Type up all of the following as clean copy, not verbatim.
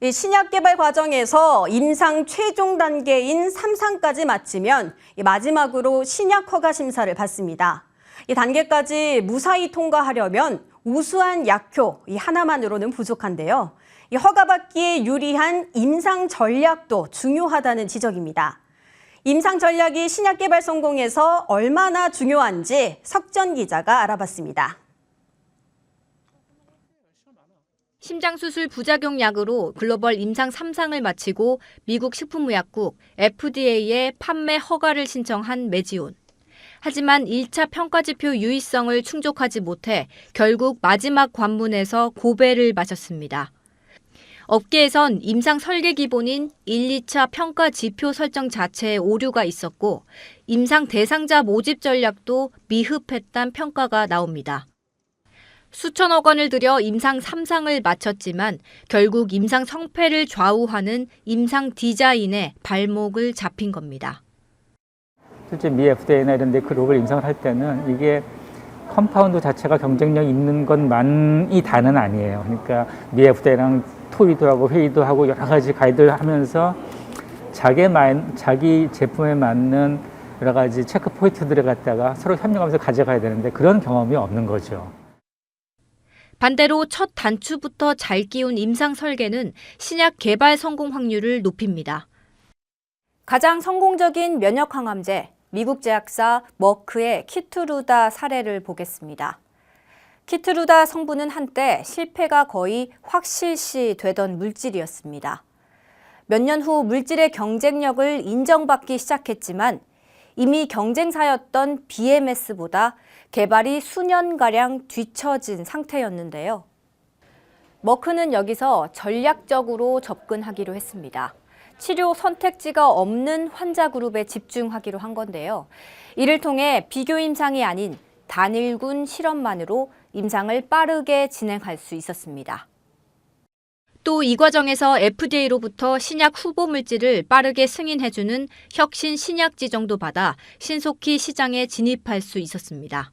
이 신약 개발 과정에서 임상 최종 단계인 3상까지 마치면 마지막으로 신약 허가 심사를 받습니다. 이 단계까지 무사히 통과하려면 우수한 약효 하나만으로는 부족한데요. 이 허가받기에 유리한 임상 전략도 중요하다는 지적입니다. 임상 전략이 신약 개발 성공에서 얼마나 중요한지 석전 기자가 알아봤습니다. 심장수술 부작용 약으로 글로벌 임상 3상을 마치고 미국 식품의약국 FDA에 판매 허가를 신청한 메지온. 하지만 1차 평가지표 유의성을 충족하지 못해 결국 마지막 관문에서 고배를 마셨습니다. 업계에선 임상 설계 기본인 1, 2차 평가 지표 설정 자체에 오류가 있었고 임상 대상자 모집 전략도 미흡했다는 평가가 나옵니다. 수천억 원을 들여 임상 3상을 마쳤지만 결국 임상 성패를 좌우하는 임상 디자인에 발목을 잡힌 겁니다. 실제 미 FDA나 이런 데 글로벌 임상을 할 때는 이게 컴파운드 자체가 경쟁력 있는 것만이 다는 아니에요. 그러니까 미 FDA랑 토의도 하고 회의도 하고 여러 가지 가이드를 하면서 자기 제품에 맞는 여러 가지 체크 포인트들을 갖다가 서로 협력하면서 가져가야 되는데 그런 경험이 없는 거죠. 반대로 첫 단추부터 잘 끼운 임상 설계는 신약 개발 성공 확률을 높입니다. 가장 성공적인 면역 항암제, 미국 제약사 머크의 키트루다 사례를 보겠습니다. 키트루다 성분은 한때 실패가 거의 확실시 되던 물질이었습니다. 몇 년 후 물질의 경쟁력을 인정받기 시작했지만 이미 경쟁사였던 BMS보다 개발이 수년가량 뒤처진 상태였는데요. 머크는 여기서 전략적으로 접근하기로 했습니다. 치료 선택지가 없는 환자 그룹에 집중하기로 한 건데요. 이를 통해 비교 임상이 아닌 단일군 실험만으로 임상을 빠르게 진행할 수 있었습니다. 또 이 과정에서 FDA로부터 신약 후보 물질을 빠르게 승인해주는 혁신 신약 지정도 받아 신속히 시장에 진입할 수 있었습니다.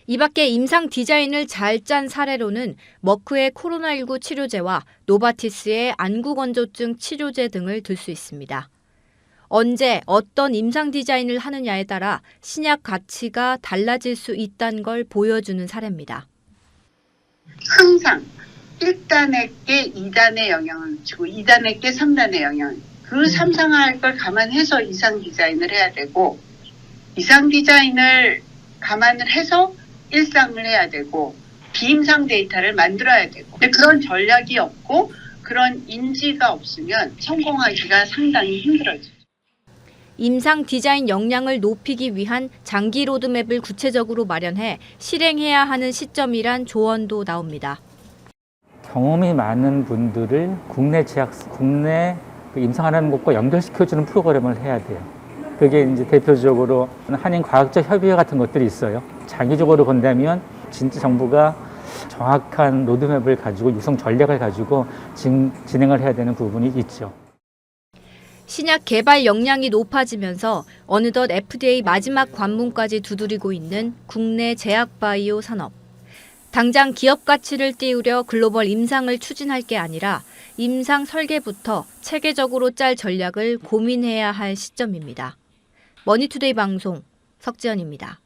이 밖에 임상 디자인을 잘 짠 사례로는 머크의 코로나19 치료제와 노바티스의 안구건조증 치료제 등을 들 수 있습니다. 언제 어떤 임상 디자인을 하느냐에 따라 신약 가치가 달라질 수 있다는 걸 보여주는 사례입니다. 항상 1단에게 2단의 영향을 주고 2단에게 3단의 영향, 그 3상할 걸 감안해서 이상 디자인을 해야 되고 이상 디자인을 감안을 해서 1상을 해야 되고 비임상 데이터를 만들어야 되고 근데 그런 전략이 없고 그런 인지가 없으면 성공하기가 상당히 힘들어지죠. 임상 디자인 역량을 높이기 위한 장기 로드맵을 구체적으로 마련해 실행해야 하는 시점이란 조언도 나옵니다. 경험이 많은 분들을 국내 임상하는 곳과 연결시켜주는 프로그램을 해야 돼요. 그게 이제 대표적으로 한인과학적 협의회 같은 것들이 있어요. 장기적으로 본다면 진짜 정부가 정확한 로드맵을 가지고 육성 전략을 가지고 진행을 해야 되는 부분이 있죠. 신약 개발 역량이 높아지면서 어느덧 FDA 마지막 관문까지 두드리고 있는 국내 제약바이오 산업. 당장 기업 가치를 띄우려 글로벌 임상을 추진할 게 아니라 임상 설계부터 체계적으로 짤 전략을 고민해야 할 시점입니다. 머니투데이 방송 석지연입니다.